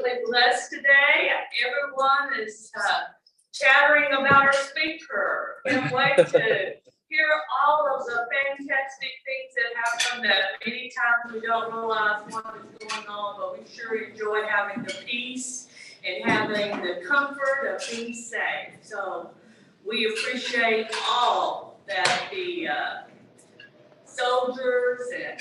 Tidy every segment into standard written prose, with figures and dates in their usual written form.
wonderfully blessed today. Everyone is chattering about our speaker. Can't wait to hear all of the fantastic things that happen that many times we don't realize what is going on, but we sure enjoy having the peace and having the comfort of being safe. So we appreciate all that the soldiers and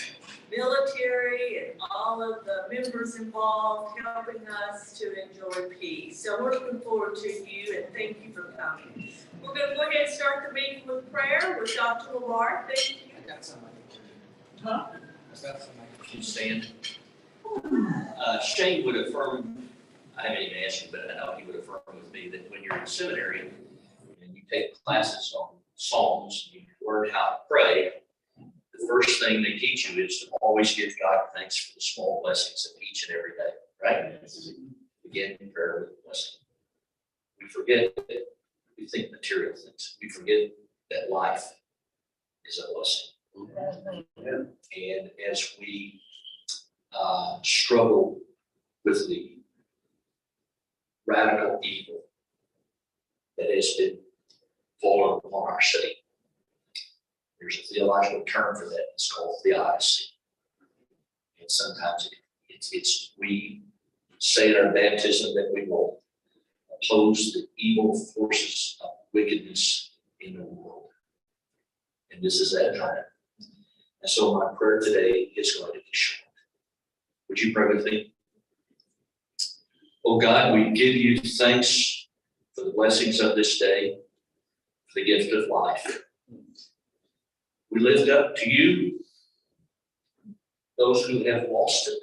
military and all of the members involved helping us to enjoy peace. So we're looking forward to you and thank you for coming. We're going to go ahead and start the meeting with prayer with Dr. Lamar. Thank you. I got somebody. Huh? Can you stand? Shane would affirm, I haven't even asked you, but I know he would affirm with me that when you're in seminary and you take classes on Psalms, you learn how to pray. The first thing they teach you is to always give God thanks for the small blessings of each and every day, right? Begin in prayer with a blessing. We forget that we think material things. We forget that life is a blessing. And as we struggle with the radical evil that has been fallen upon our city, there's a theological term for that. It's called theodicy. And sometimes it's we say in our baptism that we will oppose the evil forces of wickedness in the world. And this is that time. And so my prayer today is going to be short. Would you pray with me? Oh God, we give you thanks for the blessings of this day, for the gift of life. We lift up to you those who have lost it.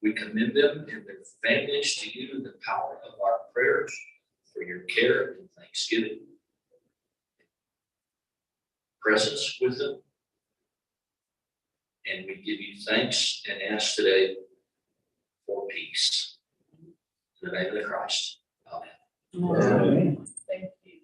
We commend them and their families to you in the power of our prayers for your care and thanksgiving. Presence with them. And we give you thanks and ask today for peace. In the name of Christ. Amen. Amen. Thank you.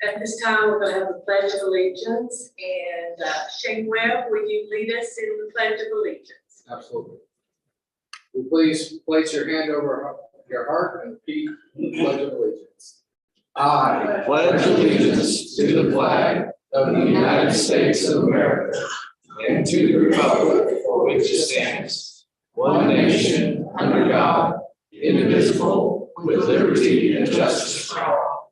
At this time, we're going to have the Pledge of Allegiance. And Shane Webb, will you lead us in the Pledge of Allegiance? Absolutely. Will you please place your hand over your heart and repeat the Pledge of Allegiance. I pledge allegiance to the flag of the United States of America and to the republic for which it stands, one nation, under God, indivisible, with liberty and justice for all.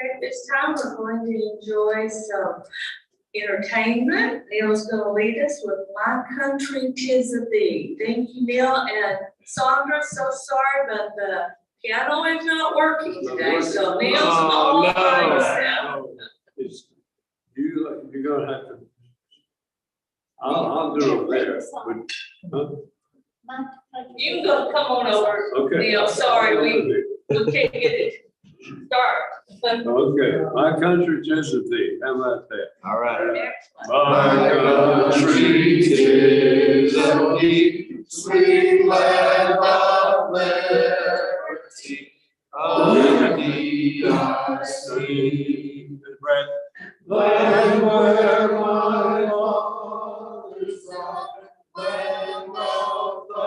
At this time, we're going to enjoy some entertainment. Neil's going to lead us with My Country 'Tis of Thee. Thank you, Neil. And Sandra, so sorry, but the piano is not working today, so Neil's all by himself. You're gonna have to. I'll do it there. You can go, come on over, Okay. Neil. Sorry, we can't get it. Start. Okay, My Country 'Tis of Thee. How about that? All right. My country 'tis of thee, sweet land of liberty. Of thee I sing the breath, land where my fathers died, land of the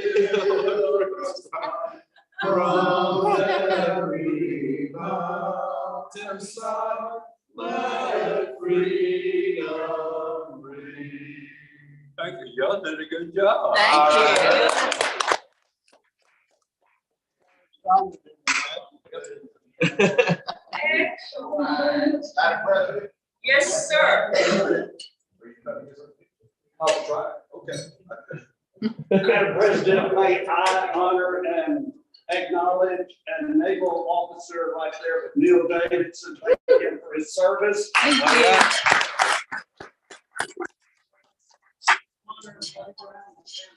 pilgrims died, from every mountain side, let freedom ring. Thank you, y'all did a good job. Thank Excellent. Madam President? Yes, sir. I'll try. Okay. Madam President, may I honor and acknowledge and naval officer right there with Neil Davidson. Thank him for his service. Thank you. Honor and stand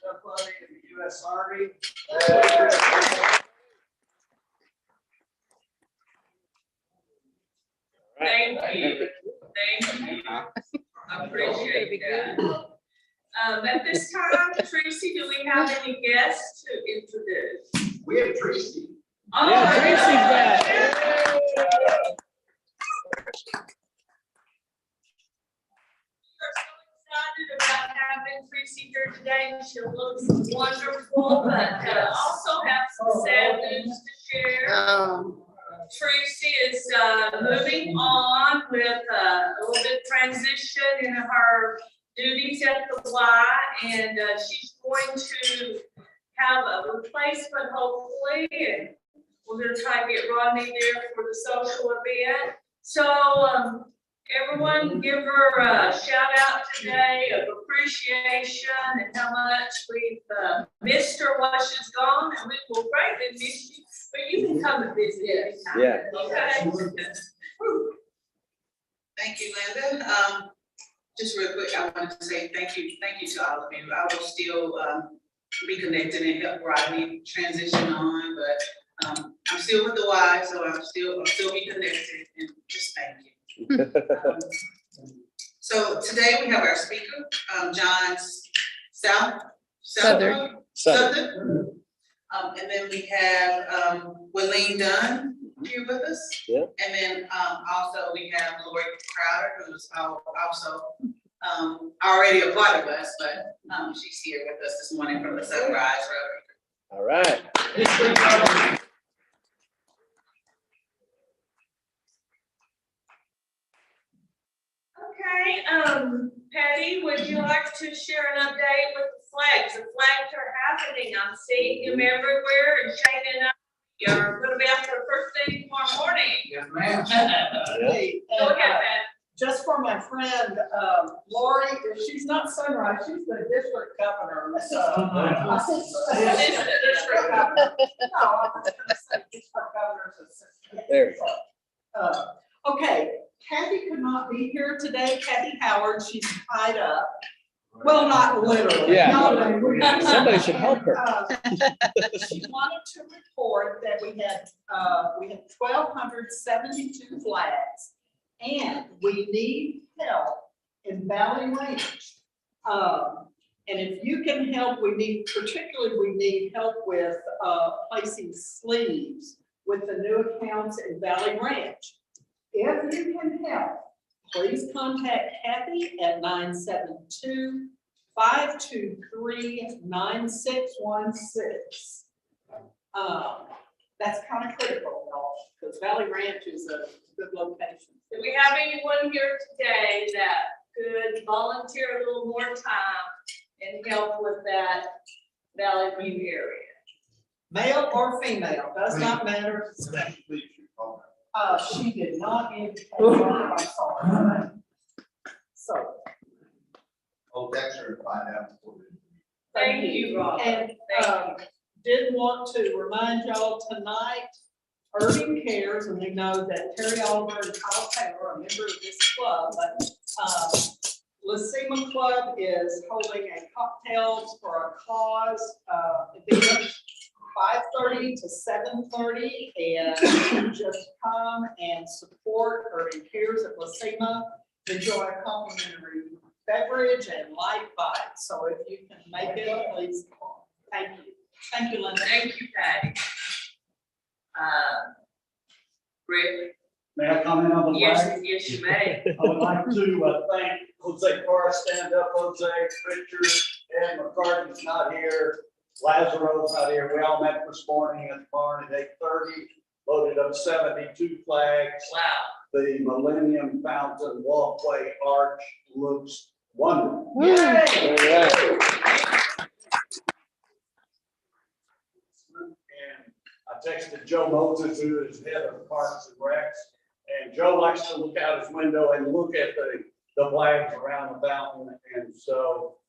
up buddy in the U.S. Army. Thank you. Thank you. I appreciate that. At this time, Tracy, do we have any guests to introduce? We have Tracy. Oh, Yeah, Tracy's back. Yay. having Tracy here today. She looks wonderful, but also have some sad news to share. Tracy is moving on with a little bit transition in her duties at the Y, and she's going to have a replacement hopefully, and we're gonna try to get Rodney there for the social event. So everyone give her a shout out today of appreciation and how much we've missed her while she's gone, and we will greatly miss you. But you can come and visit anytime. Yeah. Okay. Thank you, Linda. Just real quick, I wanted to say thank you to all of you. I will still be connected and help Rodney transition on, but I'm still with the Y, so I'll still be connected, and just thank you. So today we have our speaker, John Southard. And then we have Wayleen Dunn here with us. Yeah. And then also we have Lori Crowder, who's also already a part of us, but she's here with us this morning from the Southern Rotary. All right. Okay, Patty, would you like to share an update with the flags? The flags are happening. I'm seeing them everywhere, and Shane and I are gonna be out there first thing tomorrow morning. Yes, ma'am. Hey, Go and, ahead, Pat. just for my friend, Lori, she's not Sunrise, she's the district governor. Assistant district governor. No, I was gonna say district governor's assistant. There you Okay, Kathy could not be here today. Kathy Howard, she's tied up. Well, not literally. Yeah. No, Somebody should help her. She wanted to report that we had 1,272 flags, and we need help in Valley Range. And if you can help, we need help with placing sleeves with the new accounts in Valley Range. If you can help, please contact Kathy at 972-523-9616. That's kind of critical, y'all, because Valley Ranch is a good location. Do we have anyone here today that could volunteer a little more time and help with that Valley View area? Male or female, does not matter. She did not indicate. I'm sorry. So. Oh, Dexter, find out. Thank you, Rob. And did want to remind y'all tonight, Irving Cares, and we know that Terry Oliver and Kyle Taylor are a member of this club, but Lacima Club is holding a cocktails for a cause event, 5:30 to 7:30, and just come and support Irving Cares at Lacima. Enjoy a complimentary beverage and light bite. So if you can make it, please come. Thank you. Thank you, Linda. Thank you, Patty. Rick? May I comment on the flag? Yes, you may. I would like to thank Jose Carr, stand up, Jose, Richard, Ed McCarthy's not here, Lazaro's not here. We all met this morning at the barn at 8:30, loaded up 72 flags. Wow. The Millennium Fountain walkway arch looks wonderful. All right. And I texted Joe Moses, who is head of Parks and Recs, and Joe likes to look out his window and look at the flags around the fountain. And so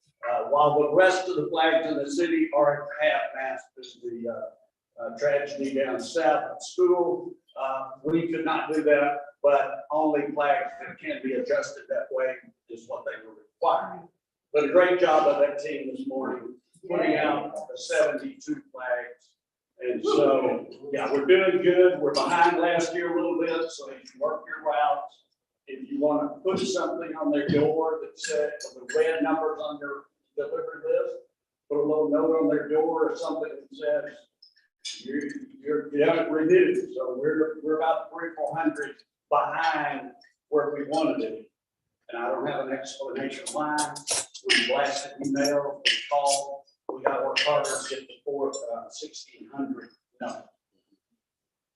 while the rest of the flags in the city are at half-mast, is the tragedy down south at school, we could not do that, but only flags that can be adjusted that way is what they were requiring. But a great job of that team this morning, putting out the 72 flags. And so, yeah, we're doing good. We're behind last year a little bit, so you can work your routes. If you want to put something on their door that said the red numbers on your delivery list, put a little note on their door or something that says you haven't renewed. So we're about 300-400 behind where we wanted to be. And I don't have an explanation why. we blasted email, we called, we got to work harder to get the 1,600 done.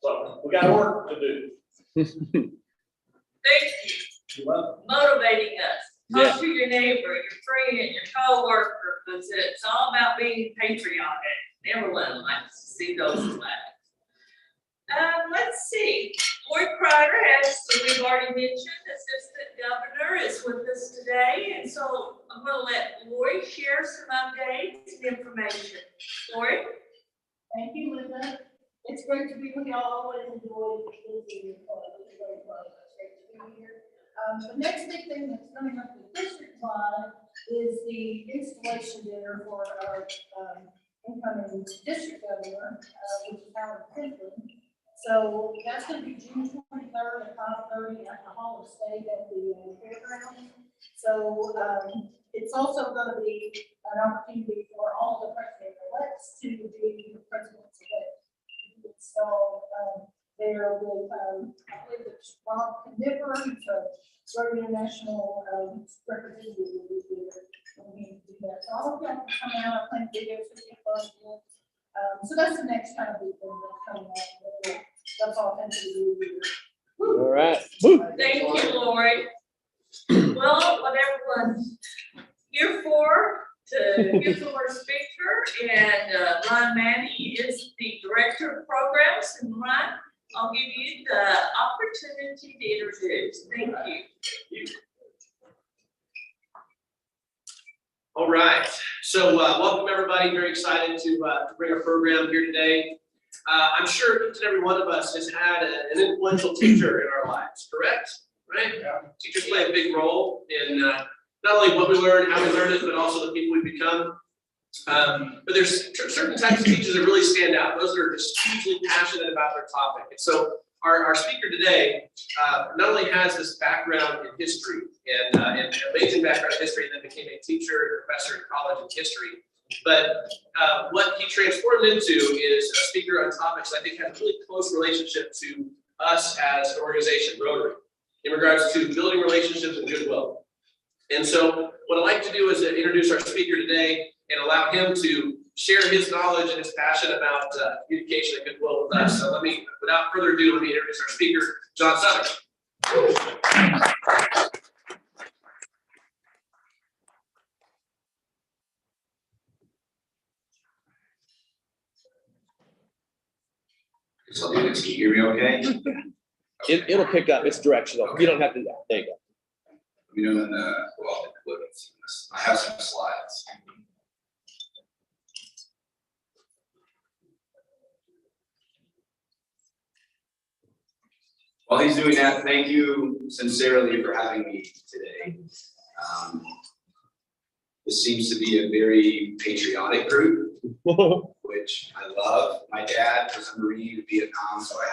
So we got work to do. Thank you. You're welcome. Motivating us. Yeah. Talk to your neighbor, your friend, your coworker, because it's all about being patriotic. Everyone likes to see those flags. Let's see. Lloyd Crider, as we've already mentioned, Assistant Governor, is with us today, and so I'm going to let Lloyd share some updates and information. Lloyd? Thank you, Linda. It's great to be with y'all. Always enjoy visiting your club. It's very fun. It's great to be here. The next big thing that's coming up the district-wide is the installation dinner for our incoming district governor, which is Howard Clinton. So that's going to be June 23rd at 5:30 at the Hall of State at the fairground. So it's also going to be an opportunity for all the president-elects to be the presidents-elect. So there with, I believe it's Rob Knipper, who's a very international representative will be there. And we need to do that. So I hope y'all can come out, play videos with you. So that's the next kind of big thing that's coming up. That's all thank you. All right. Thank you, Lori. Well, what everyone's here for, to hear from our speaker, and Ron Manny is the Director of Programs, and Ron, I'll give you the opportunity to introduce. Thank you. All right, so welcome everybody. Very excited to bring our program here today. I'm sure each and every one of us has had an influential teacher in our lives, correct? Right? Yeah. Teachers play a big role in not only what we learn, how we learn it, but also the people we become. But there's certain types of teachers that really stand out. Those that are just hugely passionate about their topic. And so our speaker today not only has this background in history and an amazing background in history, and then became a teacher and professor in college in history, but what he transformed into is a speaker on topics I think have a really close relationship to us as an organization, Rotary, in regards to building relationships and goodwill. And so what I'd like to do is introduce our speaker today and allow him to share his knowledge and his passion about communication and goodwill with us. So without further ado, let me introduce our speaker, John Southard. So can you hear me okay? It'll pick up. It's directional. Okay. You don't have to. Yeah, there you go. You know, I have some slides. While he's doing that, thank you sincerely for having me today. This seems to be a very patriotic group, which I love. My dad was a Marine in Vietnam, so I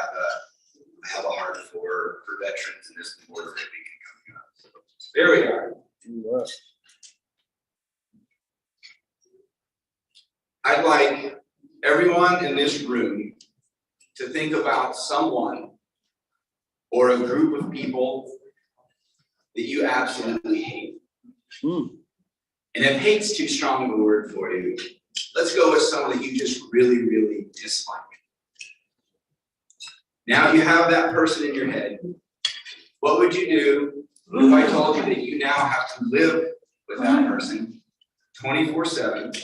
have a heart for veterans, and this Memorial Day weekend coming up. So there we are. I'd like everyone in this room to think about someone or a group of people that you absolutely hate. And if hate's too strong of a word for you, let's go with someone that you just really, really dislike. Now you have that person in your head. What would you do if I told you that you now have to live with that person 24/7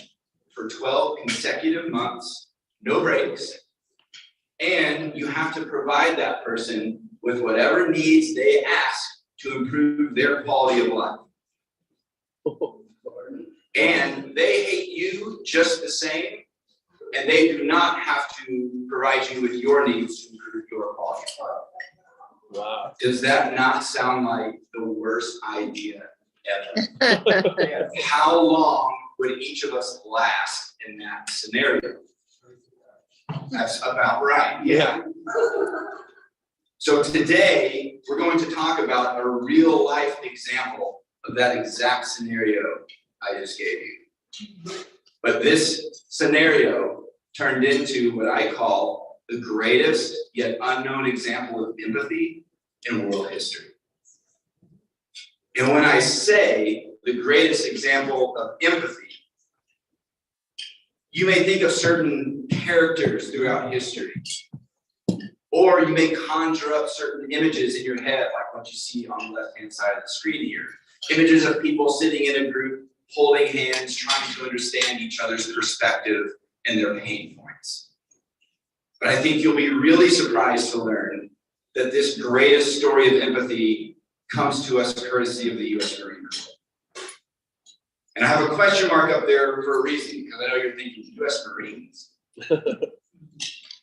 for 12 consecutive months, no breaks, and you have to provide that person with whatever needs they ask to improve their quality of life? And they hate you just the same, and they do not have to provide you with your needs to improve your quality of life. Wow. Does that not sound like the worst idea ever? How long would each of us last in that scenario? That's about right. Yeah. So today, we're going to talk about a real life example of that exact scenario I just gave you. But this scenario turned into what I call the greatest yet unknown example of empathy in world history. And when I say the greatest example of empathy. You may think of certain characters throughout history, or you may conjure up certain images in your head, like what you see on the left-hand side of the screen here. Images of people sitting in a group, holding hands, trying to understand each other's perspective and their pain points. But I think you'll be really surprised to learn that this greatest story of empathy comes to us courtesy of the U.S. Marine Corps. And I have a question mark up there for a reason, because I know you're thinking U.S. Marines.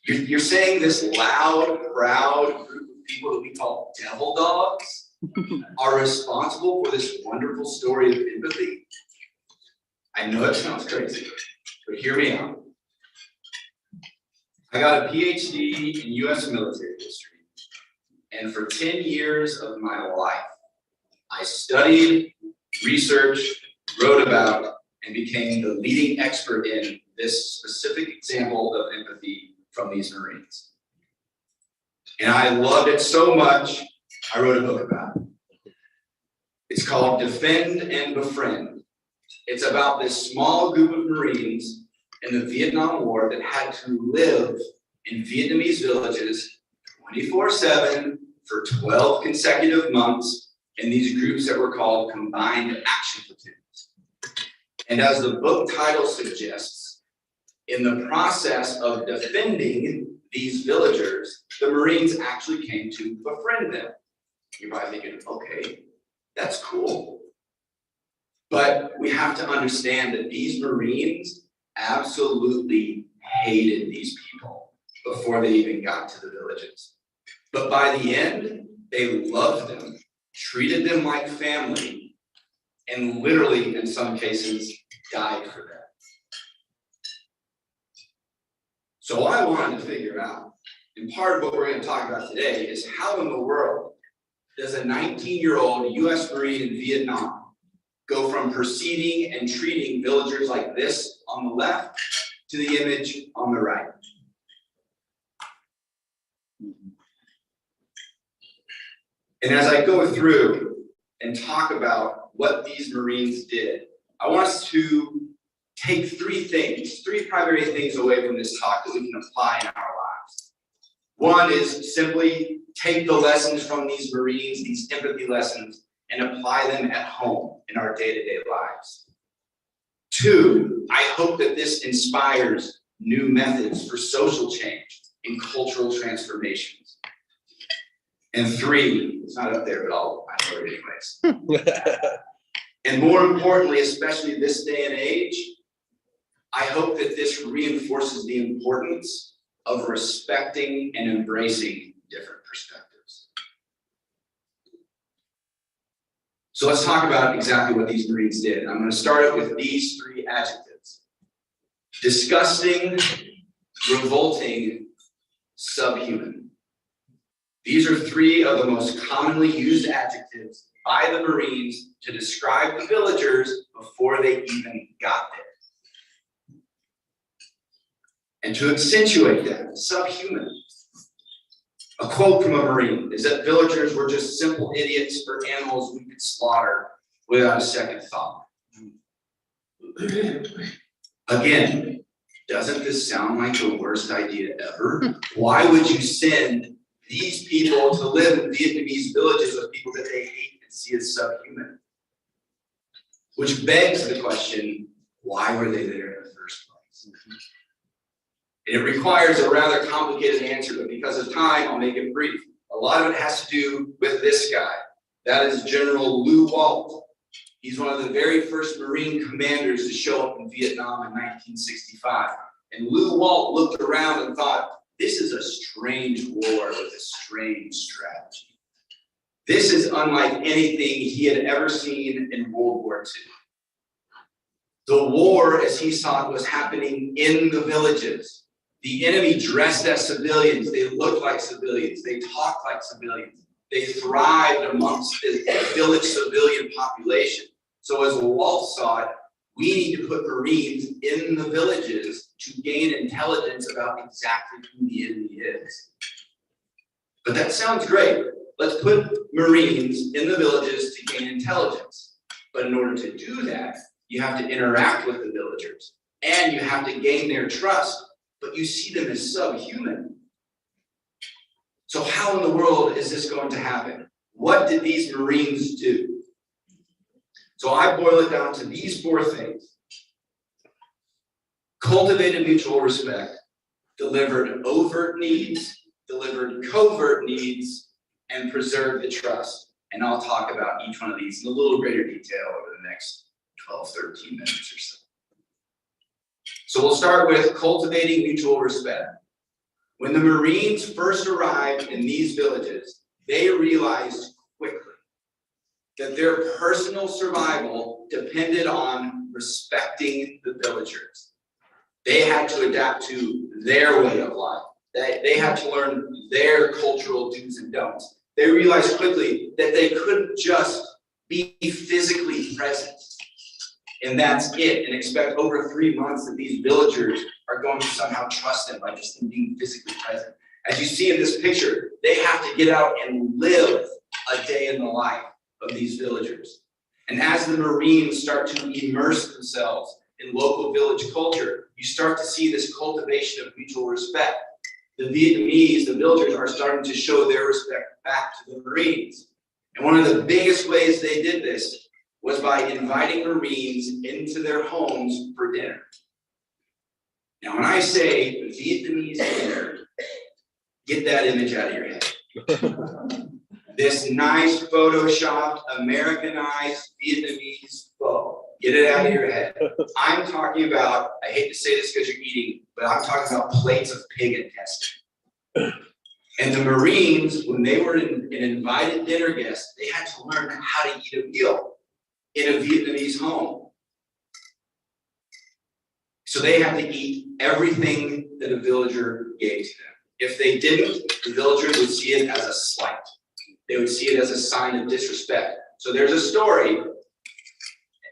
You're saying this loud, proud group of people that we call devil dogs are responsible for this wonderful story of empathy? I know it sounds crazy, but hear me out. I got a PhD in U.S. military history, and for 10 years of my life, I studied, researched, wrote about, and became the leading expert in this specific example of empathy from these Marines. And I loved it so much, I wrote a book about it. It's called Defend and Befriend. It's about this small group of Marines in the Vietnam War that had to live in Vietnamese villages 24/7 for 12 consecutive months in these groups that were called Combined Action Platoons. And as the book title suggests, in the process of defending these villagers, the Marines actually came to befriend them. You're probably thinking, okay, that's cool. But we have to understand that these Marines absolutely hated these people before they even got to the villages. But by the end, they loved them, treated them like family, and literally, in some cases, died for them. So what I wanted to figure out, and part of what we're going to talk about today, is how in the world does a 19-year-old U.S. Marine in Vietnam go from perceiving and treating villagers like this on the left to the image on the right? And as I go through and talk about what these Marines did, I want us to take three primary things away from this talk that we can apply in our lives. One is simply take the lessons from these Marines, these empathy lessons, and apply them at home in our day-to-day lives. Two, I hope that this inspires new methods for social change and cultural transformations. And three, it's not up there, but I know it anyways. And more importantly, especially this day and age, I hope that this reinforces the importance of respecting and embracing different perspectives. So let's talk about exactly what these Marines did. I'm going to start it with these three adjectives: disgusting, revolting, subhuman. These are three of the most commonly used adjectives by the Marines to describe the villagers before they even got there. And to accentuate that, subhuman. A quote from a Marine is that villagers were just simple idiots or animals we could slaughter without a second thought. Again, doesn't this sound like the worst idea ever? Why would you send these people to live in Vietnamese villages with people that they hate and see as subhuman? Which begs the question, why were they there in the first place? And it requires a rather complicated answer, but because of time, I'll make it brief. A lot of it has to do with this guy. That is General Lew Walt. He's one of the very first Marine commanders to show up in Vietnam in 1965. And Lew Walt looked around and thought, this is a strange war with a strange strategy. This is unlike anything he had ever seen in World War II. The war, as he saw it, was happening in the villages. The enemy dressed as civilians. They looked like civilians. They talked like civilians. They thrived amongst the village civilian population. So as Walt saw it, we need to put Marines in the villages to gain intelligence about exactly who the enemy is. But that sounds great. Let's put Marines in the villages to gain intelligence. But in order to do that, you have to interact with the villagers and you have to gain their trust, but you see them as subhuman. So how in the world is this going to happen? What did these Marines do? So I boil it down to these 4 things. Cultivated mutual respect, delivered overt needs, delivered covert needs, and preserved the trust. And I'll talk about each one of these in a little greater detail over the next 12, 13 minutes or so. So we'll start with cultivating mutual respect. When the Marines first arrived in these villages, they realized quickly that their personal survival depended on respecting the villagers. They had to adapt to their way of life. They had to learn their cultural do's and don'ts. They realized quickly that they couldn't just be physically present and that's it, and expect over 3 months that these villagers are going to somehow trust them by just them being physically present. As you see in this picture, they have to get out and live a day in the life of these villagers. And as the Marines start to immerse themselves in local village culture, you start to see this cultivation of mutual respect. The Vietnamese, the villagers, are starting to show their respect back to the Marines. And one of the biggest ways they did this was by inviting Marines into their homes for dinner. Now, when I say Vietnamese dinner, get that image out of your head. This nice photoshopped, Americanized Vietnamese pho. Get it out of your head. I'm talking about, I hate to say this because you're eating, but I'm talking about plates of pig intestine. And the Marines, when they were an invited dinner guest, they had to learn how to eat a meal in a Vietnamese home. So they had to eat everything that a villager gave to them. If they didn't, the villagers would see it as a slight. They would see it as a sign of disrespect. So there's a story.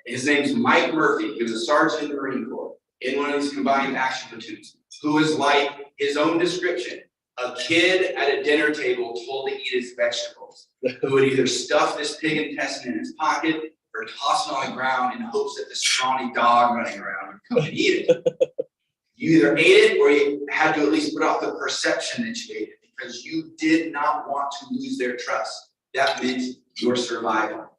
His name's Mike Murphy. He was a sergeant in the Marine Corps in one of these combined action platoons, who was like his own description, a kid at a dinner table told to eat his vegetables, who would either stuff this pig intestine in his pocket or toss it on the ground in hopes that this scrawny dog running around would come and eat it. You either ate it or you had to at least put off the perception that you ate it because you did not want to lose their trust. That meant your survival.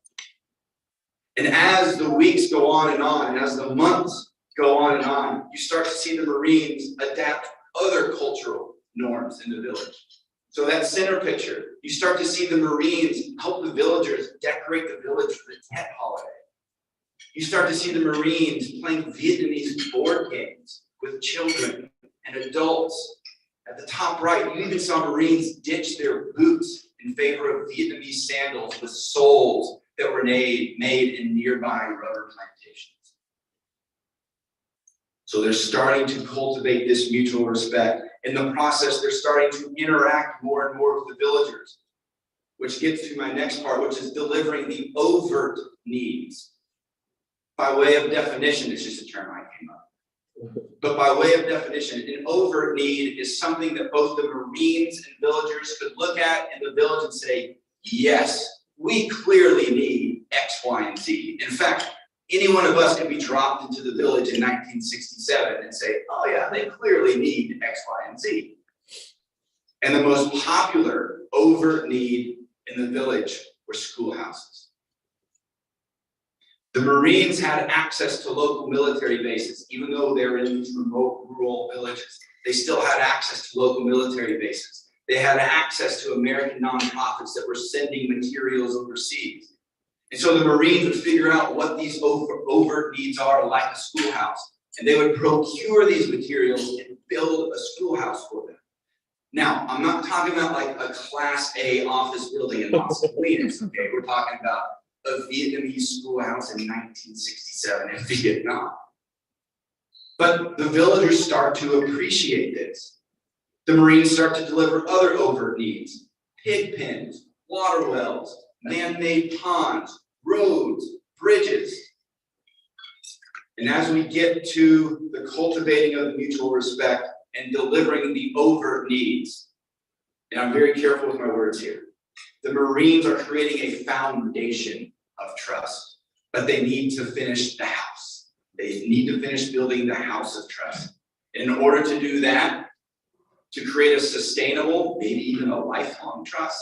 And as the weeks go on, and as the months go on, you start to see the Marines adapt other cultural norms in the village. So that center picture, you start to see the Marines help the villagers decorate the village for the Tet holiday. You start to see the Marines playing Vietnamese board games with children and adults. At the top right, you even saw Marines ditch their boots in favor of Vietnamese sandals with soles that were made in nearby rubber plantations. So they're starting to cultivate this mutual respect. In the process, they're starting to interact more and more with the villagers, which gets to my next part, which is delivering the overt needs. By way of definition, it's just a term I came up with. But by way of definition, an overt need is something that both the Marines and villagers could look at in the village and say, yes, we clearly need X, Y, and Z. In fact, any one of us could be dropped into the village in 1967 and say, oh yeah, they clearly need X, Y, and Z. And the most popular overt need in the village were schoolhouses. The Marines had access to local military bases, even though they were in these remote rural villages. They still had access to local military bases. They had access to American nonprofits that were sending materials overseas. And so the Marines would figure out what these overt needs are, like a schoolhouse. And they would procure these materials and build a schoolhouse for them. Now, I'm not talking about like a Class A office building in Las Colinas, okay? We're talking about a Vietnamese schoolhouse in 1967 in Vietnam. But the villagers start to appreciate this. The Marines start to deliver other overt needs: pig pens, water wells, man-made ponds, roads, bridges. And as we get to the cultivating of mutual respect and delivering the overt needs, and I'm very careful with my words here, the Marines are creating a foundation of trust. but they need to finish the house. They need to finish building the house of trust. In order to do that, to create a sustainable, maybe even a lifelong trust,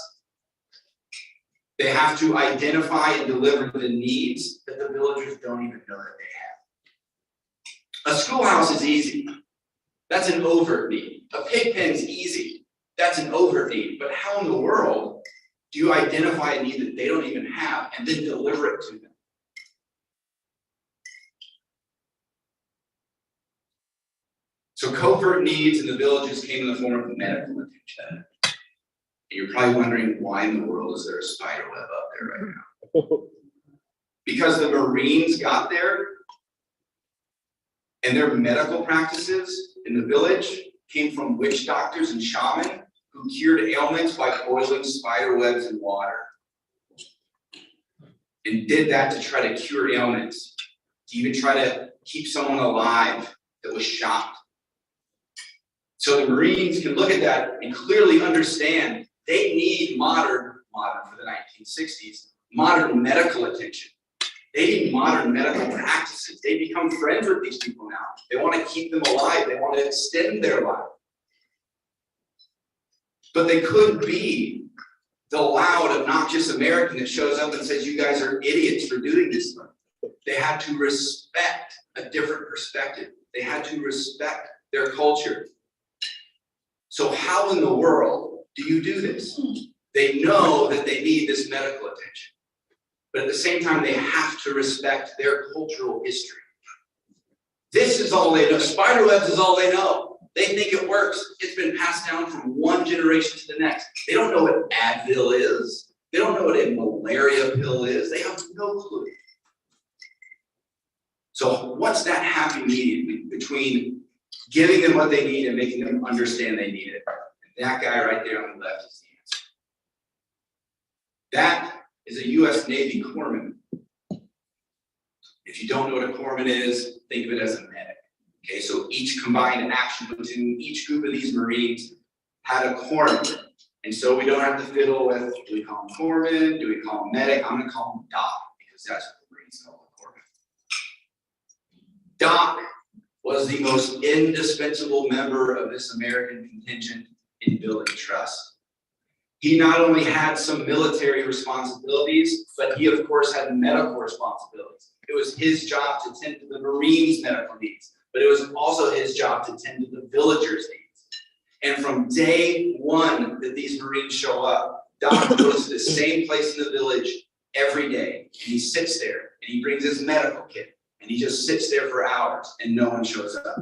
they have to identify and deliver the needs that the villagers don't even know that they have. A schoolhouse is easy. That's an overt need. A pig pen's easy. That's an overt need. But how in the world do you identify a need that they don't even have and then deliver it to them? So covert needs in the villages came in the form of medical attention. And you're probably wondering, why in the world is there a spider web up there right now? Because the Marines got there and their medical practices in the village came from witch doctors and shamans who cured ailments by boiling spider webs in water. And did that to try to cure ailments, to even try to keep someone alive that was shot. So the Marines can look at that and clearly understand they need modern for the 1960s, modern medical attention. They need modern medical practices. They become friends with these people now. They want to keep them alive. They want to extend their life. But they couldn't be the loud, obnoxious American that shows up and says, you guys are idiots for doing this stuff. They had to respect a different perspective. They had to respect their culture. So how in the world do you do this? They know that they need this medical attention, but at the same time, they have to respect their cultural history. This is all they know. Spiderwebs is all they know. They think it works. It's been passed down from one generation to the next. They don't know what Advil is. They don't know what a malaria pill is. They have no clue. So what's that happy medium between giving them what they need and making them understand they need it? And that guy right there on the left is the answer. That is a U.S. Navy corpsman. If you don't know what a corpsman is, think of it as a medic. Okay, so each combined action platoon, each group of these Marines had a corpsman. And so we don't have to fiddle with, do we call him corpsman? Do we call him medic? I'm gonna call him Doc, because that's what the Marines call a corpsman. Doc was the most indispensable member of this American contingent in building trust. He not only had some military responsibilities, but he of course had medical responsibilities. It was his job to tend to the Marines' medical needs, but it was also his job to tend to the villagers' needs. And from day one that these Marines show up, Doc goes to the same place in the village every day, and he sits there, and he brings his medical kit, and he just sits there for hours, and no one shows up.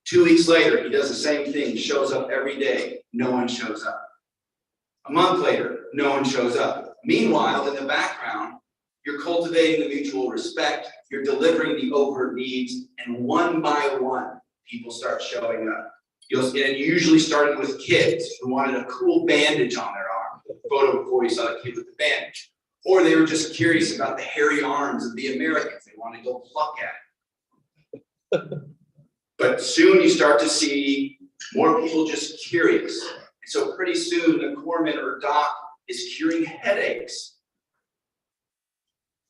2 weeks later, he does the same thing, shows up every day, no one shows up. A month later, no one shows up. Meanwhile, in the background, you're cultivating the mutual respect, you're delivering the overt needs, and one by one, people start showing up. And usually starting with kids who wanted a cool bandage on their arm. The photo before you saw the kid with the bandage. Or they were just curious about the hairy arms of the Americans. They wanted to go pluck at it. But soon you start to see more people just curious. And so pretty soon the corpsman or doc is curing headaches.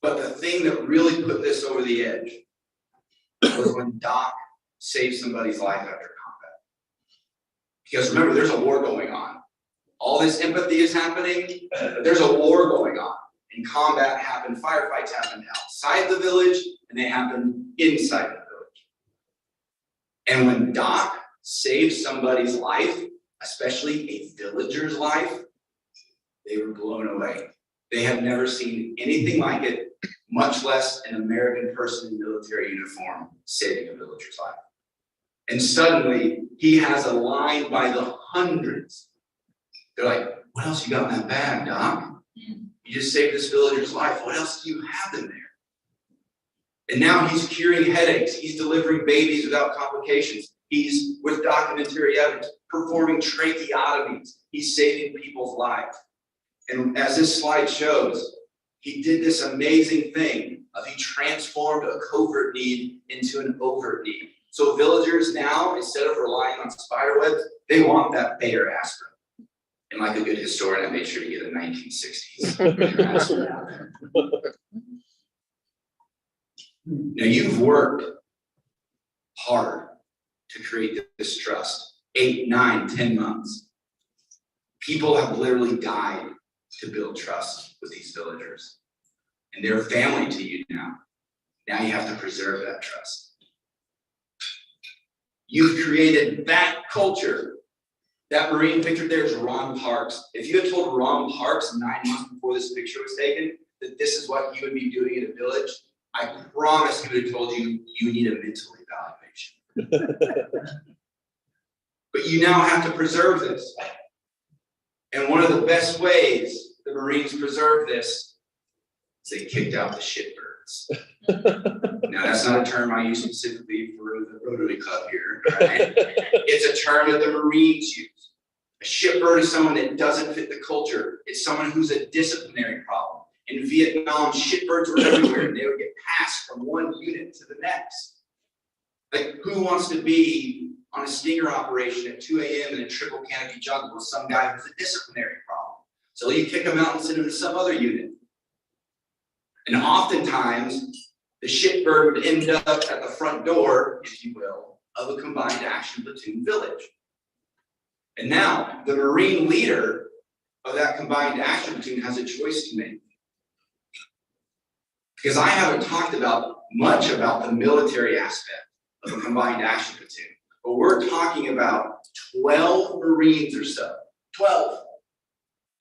But the thing that really put this over the edge was when Doc saved somebody's life after combat. Because remember, there's a war going on. All this empathy is happening, but there's a war going on. And combat happened, firefights happened outside the village, and they happened inside the village. And when Doc saved somebody's life, especially a villager's life, they were blown away. They have never seen anything like it, much less an American person in military uniform saving a villager's life. And suddenly, he has a line by the hundreds. They're like, what else you got in that bag, Doc? You just saved this villager's life. What else do you have in there? And now he's curing headaches. He's delivering babies without complications. He's, with documentary evidence, performing tracheotomies. He's saving people's lives. And as this slide shows, he did this amazing thing of he transformed a covert need into an overt need. So villagers now, instead of relying on spider webs, they want that Bayer aspirin. And like a good historian, I made sure to get a 1960s aspirin out there. Now, you've worked hard to create this trust, 8, 9, 10 months. People have literally died to build trust with these villagers. And they're family to you now. Now you have to preserve that trust. You've created that culture. That Marine picture there is Ron Parks. If you had told Ron Parks 9 months before this picture was taken that this is what he would be doing in a village, I promise he would have told you you need a mental evaluation. But you now have to preserve this. And one of the best ways the Marines preserve this is they kicked out the shitbirds. Now, that's not a term I use specifically for the Rotary Club here, right? It's a term that the Marines use. A shitbird is someone that doesn't fit the culture. It's someone who's a disciplinary problem. In Vietnam, shitbirds were everywhere, and they would get passed from one unit to the next. Like, who wants to be on a stinger operation at 2 a.m. in a triple canopy jungle with some guy who's a disciplinary problem? So you kick him out and send him to some other unit. And oftentimes, the shitbird would end up at the front door, if you will, of a combined action platoon village. And now, the Marine leader of that combined action platoon has a choice to make. Because I haven't talked much about the military aspect of a combined action platoon, but we're talking about 12 Marines or so, 12,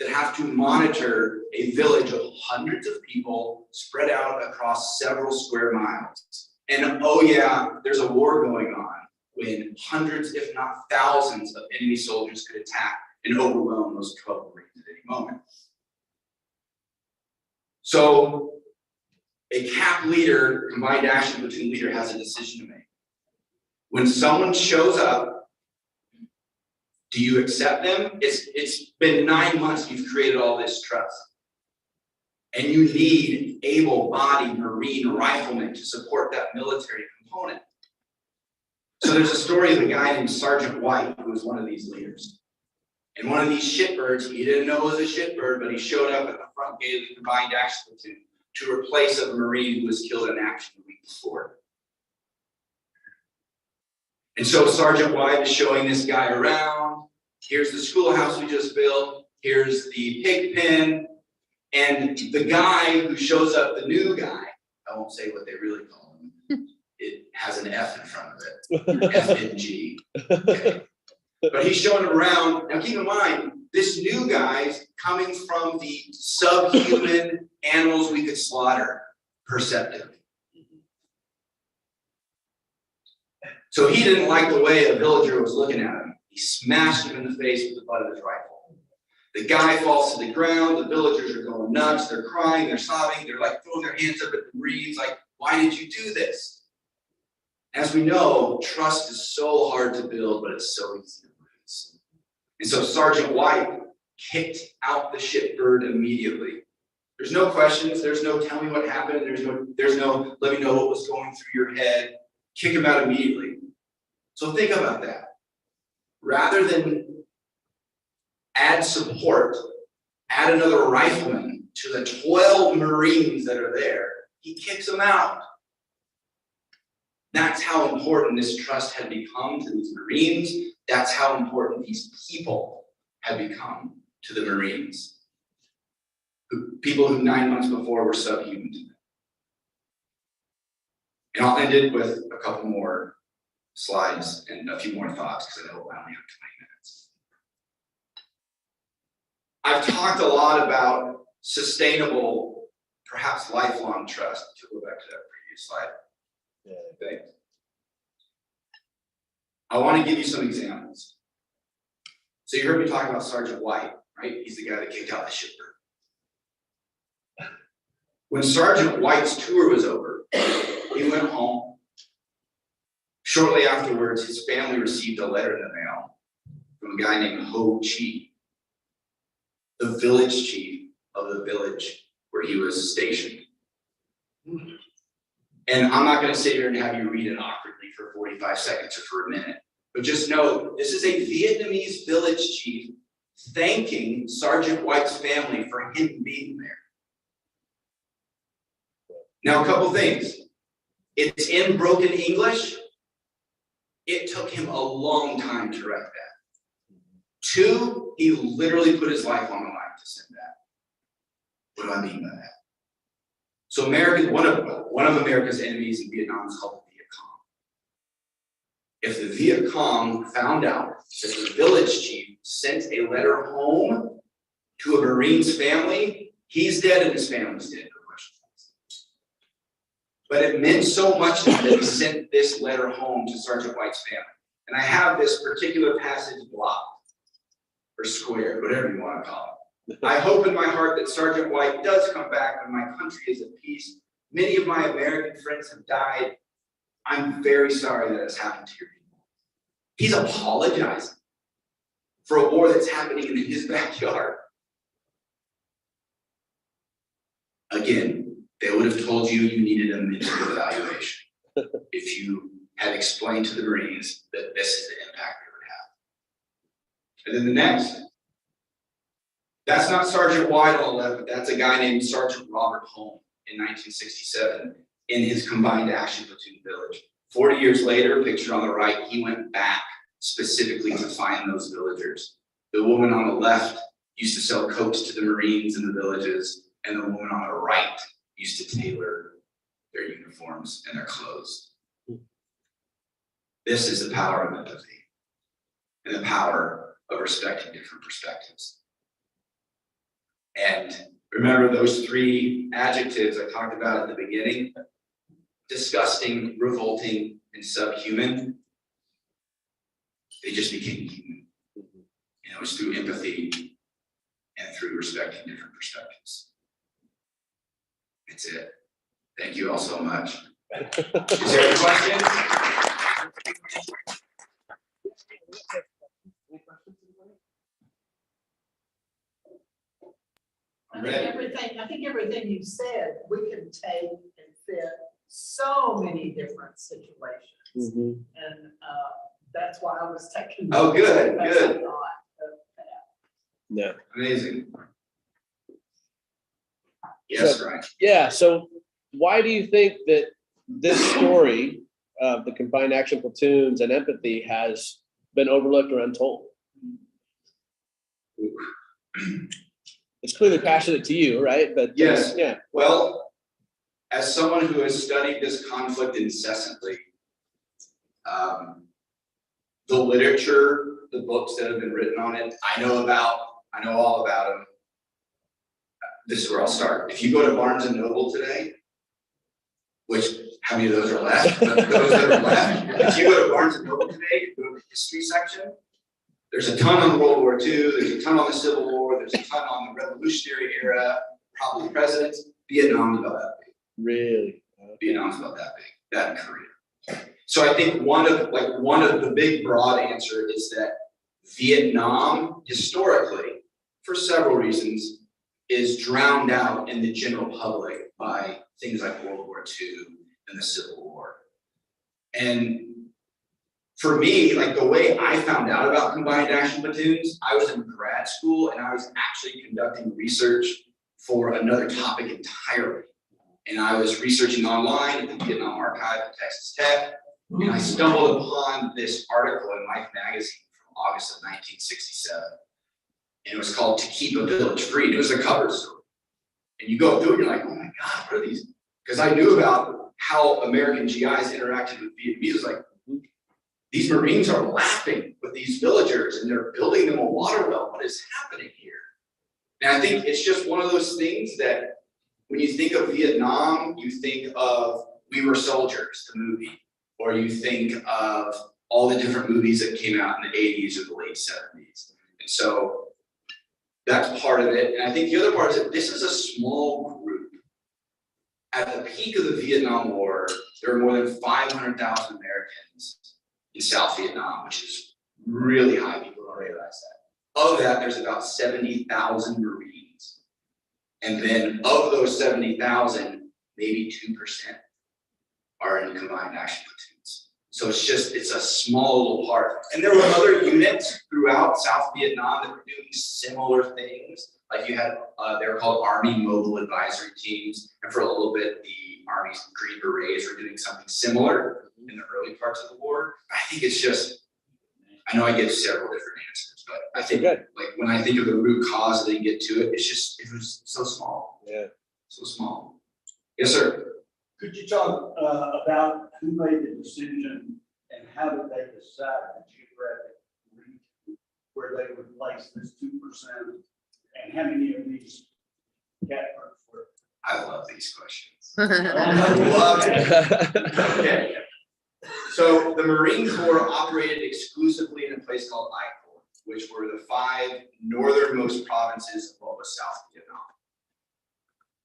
that have to monitor a village of hundreds of people spread out across several square miles. And oh yeah, there's a war going on when hundreds, if not thousands, of enemy soldiers could attack and overwhelm those 12 Marines at any moment. So a CAP leader, combined action platoon leader, has a decision to make. When someone shows up, do you accept them? It's been 9 months you've created all this trust. And you need able-bodied Marine riflemen to support that military component. So there's a story of a guy named Sergeant White, who was one of these leaders. And one of these shitbirds, he didn't know it was a shitbird, but he showed up at the front gate of the combined action platoon to replace a Marine who was killed in action the week before. And so Sergeant White is showing this guy around. Here's the schoolhouse we just built. Here's the pig pen. And the guy who shows up, the new guy, I won't say what they really call him. It has an F in front of it. FNG. Okay. But he's showing him around. Now keep in mind, this new guy's coming from the subhuman animals we could slaughter perceptive. So he didn't like the way a villager was looking at him. He smashed him in the face with the butt of his rifle. The guy falls to the ground. The villagers are going nuts. They're crying. They're sobbing. They're like throwing their hands up at the Marines, like, why did you do this? As we know, trust is so hard to build, but it's so easy to lose. And so Sergeant White kicked out the shitbird immediately. There's no questions. There's no tell me what happened. There's no let me know what was going through your head. Kick him out immediately. So think about that. Rather than add support, add another rifleman to the 12 Marines that are there, he kicks them out. That's how important this trust had become to these Marines. That's how important these people had become to the Marines. People who 9 months before were subhuman to them. And I'll end it with a couple more slides and a few more thoughts because I know I only have 20 minutes. I've talked a lot about sustainable, perhaps lifelong trust. To go back to that previous slide. Yeah, thanks. I want to give you some examples. So you heard me talk about Sergeant White, right? He's the guy that kicked out the shipper. When Sergeant White's tour was over, he went home. Shortly afterwards, his family received a letter in the mail from a guy named Ho Chi, the village chief of the village where he was stationed. And I'm not going to sit here and have you read it awkwardly for 45 seconds or for a minute, but just know this is a Vietnamese village chief thanking Sergeant White's family for him being there. Now, a couple things. It's in broken English. It took him a long time to write that. 2, he literally put his life on the line to send that. What do I mean by that? So one of America's enemies in Vietnam is called the Viet Cong. If the Viet Cong found out that the village chief sent a letter home to a Marine's family, he's dead and his family's dead. No question. But it meant so much that he sent this letter home to Sergeant White's family. And I have this particular passage blocked or squared, whatever you want to call it. I hope in my heart that Sergeant White does come back when my country is at peace. Many of my American friends have died. I'm very sorry that has happened to your people. He's apologizing for a war that's happening in his backyard. Again, they would have told you you needed a mental evaluation if you had explained to the Marines that this is the impact it would have. And then the next, that's not Sergeant White on the left, but that's a guy named Sergeant Robert Holm in 1967 in his Combined Action Platoon village. 40 years later, pictured on the right, he went back specifically to find those villagers. The woman on the left used to sell coats to the Marines in the villages, and the woman on the right used to tailor their uniforms and their clothes. This is the power of empathy and the power of respecting different perspectives. And remember those 3 adjectives I talked about at the beginning? Disgusting, revolting, and subhuman. They just became human. And it was through empathy and through respecting different perspectives. That's it. Thank you all so much. Is there a question? I think everything you said, we can take and fit so many different situations. Mhm. And that's why I was taking. Oh, good, notes good. a lot of that. Yeah. Amazing. Yes, Ryan. Yeah. So why do you think that this story of the combined action platoons and empathy has been overlooked or untold? It's clearly passionate to you, right? But Yes. yeah. Well, as someone who has studied this conflict incessantly, the literature, the books that have been written on it, I know all about them. This is where I'll start. If you go to Barnes and Noble today, which how many of those are left? But those that are left, if you go to Barnes and Noble today, you go to the history section, there's a ton on World War II, there's a ton on the Civil War, there's a ton on the Revolutionary era, probably presidents. Vietnam's about that big. Really? Vietnam's about that big, that and Korea. So I think one of the big broad answer is that Vietnam, historically, for several reasons, is drowned out in the general public by things like World War II and the Civil War. And for me, like the way I found out about combined action platoons, I was in grad school and I was actually conducting research for another topic entirely. And I was researching online at the Vietnam Archive at Texas Tech, and I stumbled upon this article in Life magazine from August of 1967. And it was called "To Keep a Village Free." And it was a cover story. And you go through it, you're like, oh my God, what are these? Because I knew about how American GIs interacted with Vietnamese. It's like, these Marines are laughing with these villagers and they're building them a water well. What is happening here? And I think it's just one of those things that when you think of Vietnam, you think of We Were Soldiers, the movie, or you think of all the different movies that came out in the 80s or the late 70s. And so that's part of it. And I think the other part is that this is a small group. At the peak of the Vietnam War, there were more than 500,000 Americans in South Vietnam, which is really high. People don't realize that. Of that, there's about 70,000 Marines. And then of those 70,000, maybe 2% are in combined action platoons. So it's a small little part. And there were other units throughout South Vietnam that were doing similar things. Like you had, they were called Army Mobile Advisory Teams. And for a little bit, the Army Green Berets were doing something similar in the early parts of the war. I think it's just, I know I give several different answers, but I think Good. like when I think of the root cause and then get to it, it's just, it was so small, Yeah. so small. Yes, sir. Could you talk about who made the decision and how did they decide the geographic region where they would place this 2%? And how many of these catbirds were? I love these questions. I love it. Okay. So the Marine Corps operated exclusively in a place called I-Corps, which were the 5 northernmost provinces of what was South Vietnam.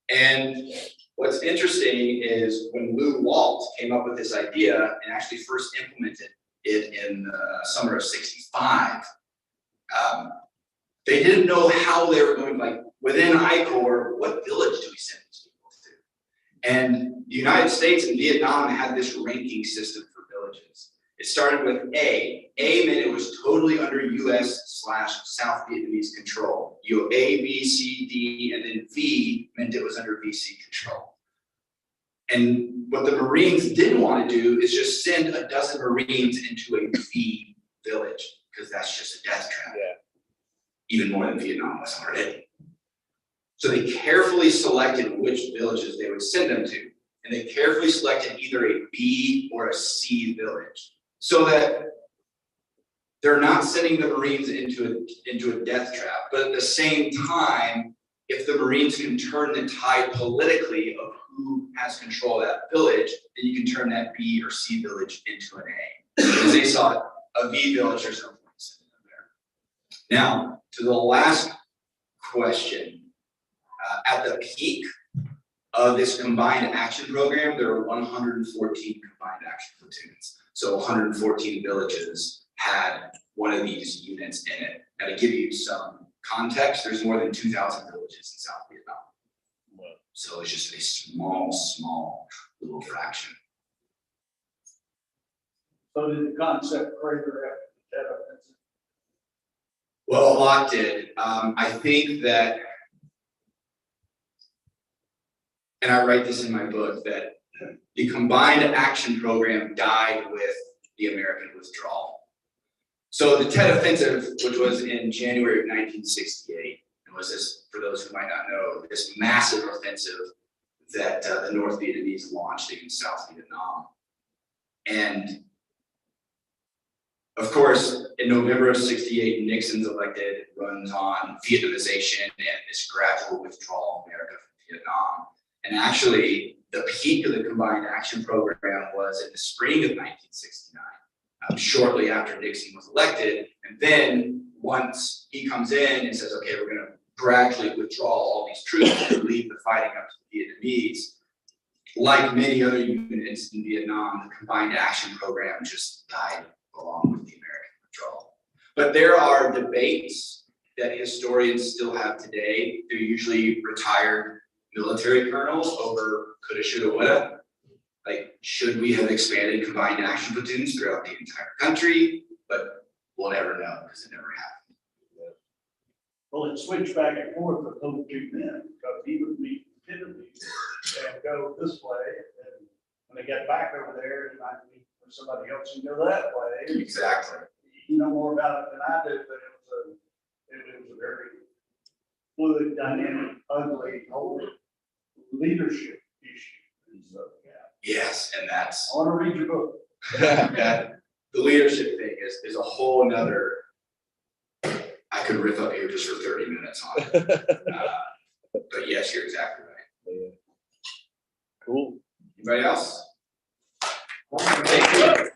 And what's interesting is when Lew Walt came up with this idea and actually first implemented it in the summer of '65, they didn't know how they were going, like within I-Corps, what village do we send these people to? And the United States and Vietnam had this ranking system for villages. It started with A. A meant it was totally under US/South Vietnamese control. You know, A, B, C, D, and then V meant it was under VC control. And what the Marines didn't want to do is just send a dozen Marines into a V village, because that's just a death trap. Yeah. Even more than Vietnam was already. So they carefully selected which villages they would send them to. And they carefully selected either a B or a C village, so that they're not sending the Marines into a death trap. But at the same time, if the Marines can turn the tide politically of who has control of that village, then you can turn that B or C village into an A. Because they saw a V village, there's no point sending them there. Now, to the last question, at the peak of this combined action program, there were 114 combined action platoons. So 114 villages had one of these units in it. Now, to give you some context, there's more than 2,000 villages in South Vietnam. So it's just a small little fraction. So did the concept crater after the Tet Offensive? Well, a lot did. I think that, and I write this in my book, that the combined action program died with the American withdrawal. So the Tet Offensive, which was in January of 1968, and was this, for those who might not know, this massive offensive that the North Vietnamese launched against South Vietnam. And of course, in November of '68, Nixon's elected, runs on Vietnamization and this gradual withdrawal of America from Vietnam. And actually, the peak of the combined action program was in the spring of 1969, shortly after Nixon was elected. And then once he comes in and says, okay, we're going to gradually withdraw all these troops and leave the fighting up to the Vietnamese, like many other units in Vietnam, the combined action program just died along with the American withdrawal. But there are debates that historians still have today. They're usually retired military colonels over coulda, shoulda, woulda. Like, should we have expanded combined action platoons throughout the entire country? But we'll never know because it never happened. Well, it switched back and forth with those 2 men, because he would meet Vietnamese and go this way, and when they get back over there, it might meet with somebody else and go that way. Exactly. You know more about it than I do, but it was a very fluid, dynamic, ugly, whole leadership issue. And so, yeah. Yes, and that's, I want to read your book. that the leadership thing is a whole nother, I could riff up here just for 30 minutes on it. But yes, you're exactly right. Cool. Anybody else? Thank you.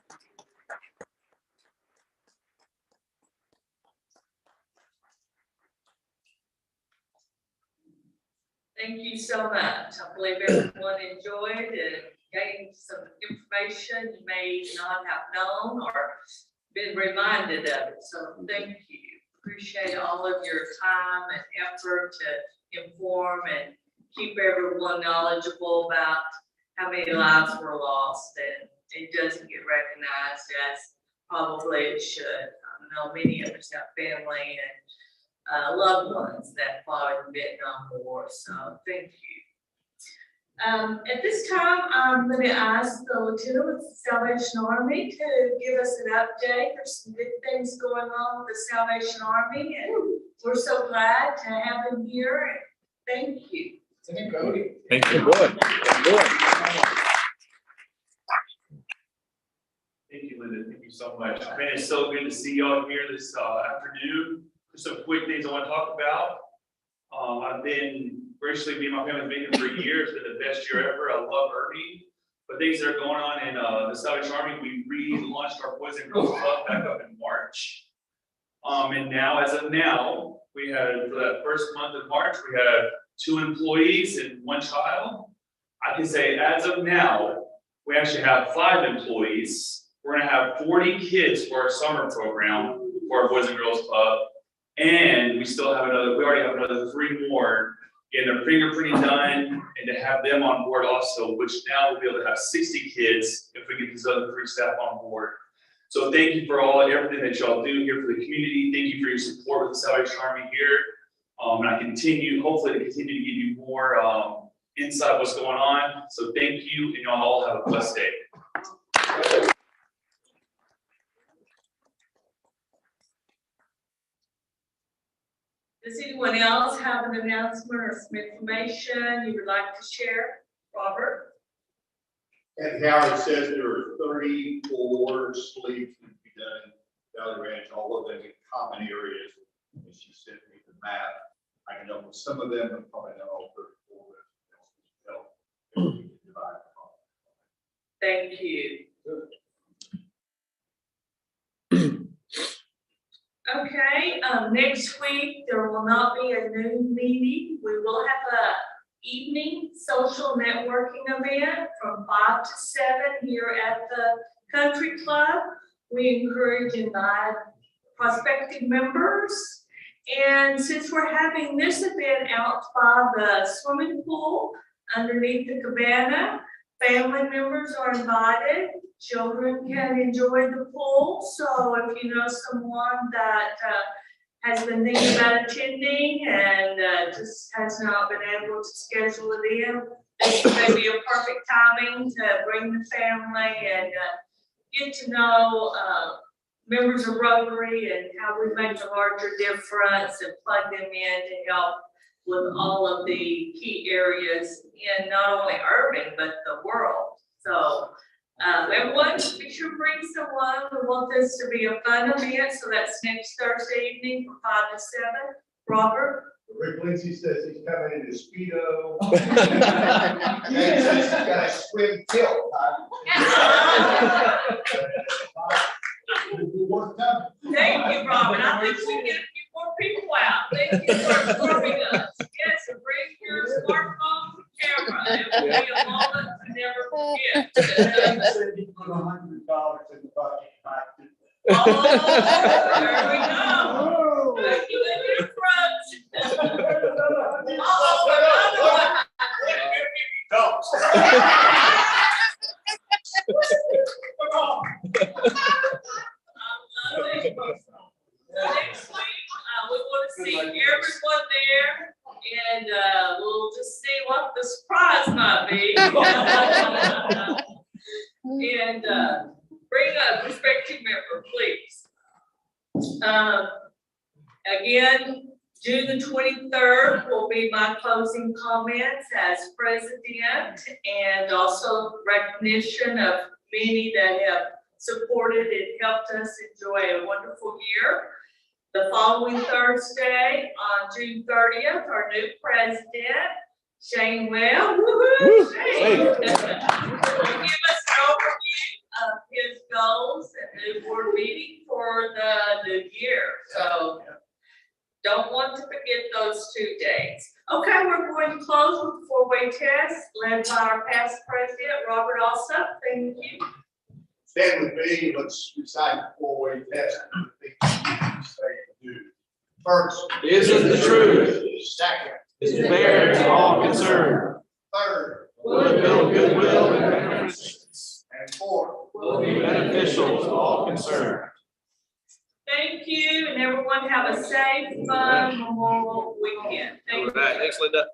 Thank you so much. I believe everyone enjoyed and gained some information you may not have known or been reminded of it. So thank you. Appreciate all of your time and effort to inform and keep everyone knowledgeable about how many lives were lost, and it doesn't get recognized as probably it should. I know many of us have family and loved ones that fought in the Vietnam War, so thank you. At this time, I'm going to ask the Lieutenant with the Salvation Army to give us an update. There's some good things going on with the Salvation Army, and we're so glad to have him here. Thank you. Thank you. Thank you, boy. Thank you, Linda. Thank you so much. Man, it's so good to see y'all here this afternoon. There's some quick things I want to talk about. I've been graciously, me and my family's been here for a year. It's been the best year ever. I love Irving. But things that are going on in the Salvation Army, we relaunched our Boys and Girls Club back up in March. And now, as of now, we had, for that first month of March, we had 2 employees and 1 child. I can say as of now, we actually have 5 employees. We're gonna have 40 kids for our summer program for our Boys and Girls Club. And we still have we already have another 3 more getting their fingerprinting done and to have them on board also, which now we'll be able to have 60 kids if we get these other 3 staff on board. So thank you for everything that y'all do here for the community. Thank you for your support with the Salvation Army here. And I hopefully to continue to give you more insight of what's going on. So thank you, and y'all all have a blessed day. Does anyone else have an announcement or some information you would like to share? Robert? And Howard says there are 34 sleeps to be done in Valley Ranch, all of them in common areas. And she sent me the map. I can know some of them, but probably not all 34. Thank you. Okay, next week, there will not be a noon meeting. We will have a evening social networking event from 5 to 7 here at the Country Club. We encourage and invite prospective members. And since we're having this event out by the swimming pool underneath the cabana, family members are invited. Children can enjoy the pool. So if you know someone that has been thinking about attending and just has not been able to schedule it in, this may be a perfect timing to bring the family and get to know members of Rotary and how we make a larger difference and plug them in to help with all of the key areas in not only Irving, but the world. So everyone, be sure to bring someone. We want this to be a fun event, so that's next Thursday evening from 5 to 7. Robert? Rick Lindsay says he's coming in a Speedo. He says he's got a swim tilt. Thank you, Robert. I think we can get a few more people out. Thank you for informing us. Yes, and bring your smartphone and camera. It will be a moment to never forget. He said he put $100 in the bucket. Oh, there we go. Thank you in your front. Oh, another one. Next week, we want to see everyone there, and we'll just see what the surprise might be. And bring a prospective member, please. Again, June the 23rd will be my closing comments as president, and also recognition of many that have supported and helped us enjoy a wonderful year. The following Thursday, on June 30th, our new president, Shane Webb, woo-hoo, Shane, will give us an overview of his goals and the board meeting for the new year. So don't want to forget those 2 dates. Okay, we're going to close with the 4-way test led by our past president, Robert Alsop. Thank you. Stand with me, let's recite the 4-way test. First, Is it the truth? second, Is fair to all concerned? third, Will it build goodwill and references? and fourth. Will be beneficial to all concerned? Thank you, and everyone have a safe, fun Memorial weekend. Thank you. All right, thanks, Linda.